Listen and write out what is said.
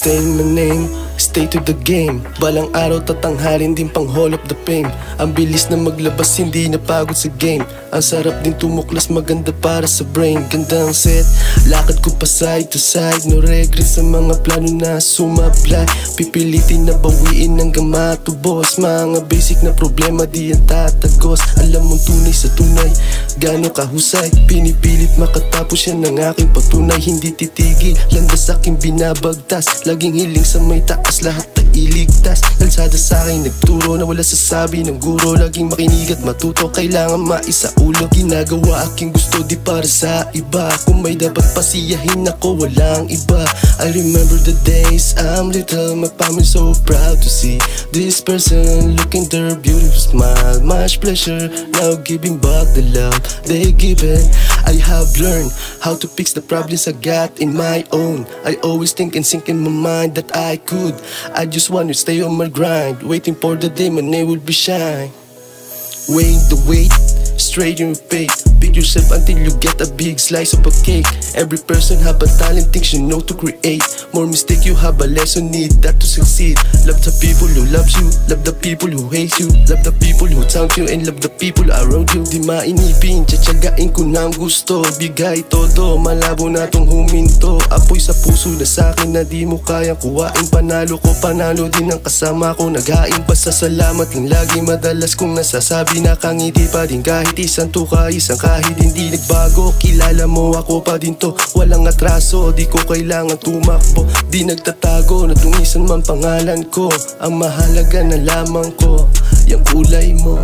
stay in my name, stay to the game. Balang araw tatanghalin din pang Hall of the Fame. Ang bilis na maglabas, hindi napagod sa game. Ang sarap din tumuklas, maganda para sa brain. Ganda ang set, lakad ko pa side to side. No regret sa mga plano na sumablay. Pipilitin na bawiin hanggang matubos. Mga basic na problema di yan tatagos. Alam mong tunay sa tunay, gaano kahusay. Pinipilit makatapos yan ng aking patunay. Hindi titigil, landas aking binabagtas. Laging hiling sa may taas, lahat ay iligtas. Kalsada sa akin nagturo na wala sasabi ng guro. Laging makinig at matuto, kailangan maisaulo. Ginagawa aking gusto, di para sa iba. Kung may dapat pasiyahin ako, walang iba. I remember the days I'm little, my family's so proud to see this person looking their beautiful smile. Much pleasure now giving back the love they given. I have learned how to fix the problems I got in my own. I always think and think in my mind that I could. I just want to stay on my grind, waiting for the day my name will be shine. Weighing the weight, straight in your face. Pick yourself until you get a big slice of a cake. Every person have a talent, things you know to create. More mistake you have a lesson, need that to succeed. Love the people who loves you, love the people who hate you, love the people who taunt you, and love the people around you. Di mainipin, tsatsagain ko ng gusto. Bigay todo, malabo na tong huminto. Apoy sa puso na sakin na di mo kayang kuwain. Panalo ko, panalo din ang kasama ko. Naghain pasasalamat lang lagi, madalas kong nasasabi. Nakangiti pa din kahit isang tuka, isang kahit hindi nagbago. Kilala mo ako pa din to, walang atraso. Di ko kailangan tumakbo, di nagtatago. Natungisan man pangalan ko, ang mahalaga na lamang ko yung kulay mo.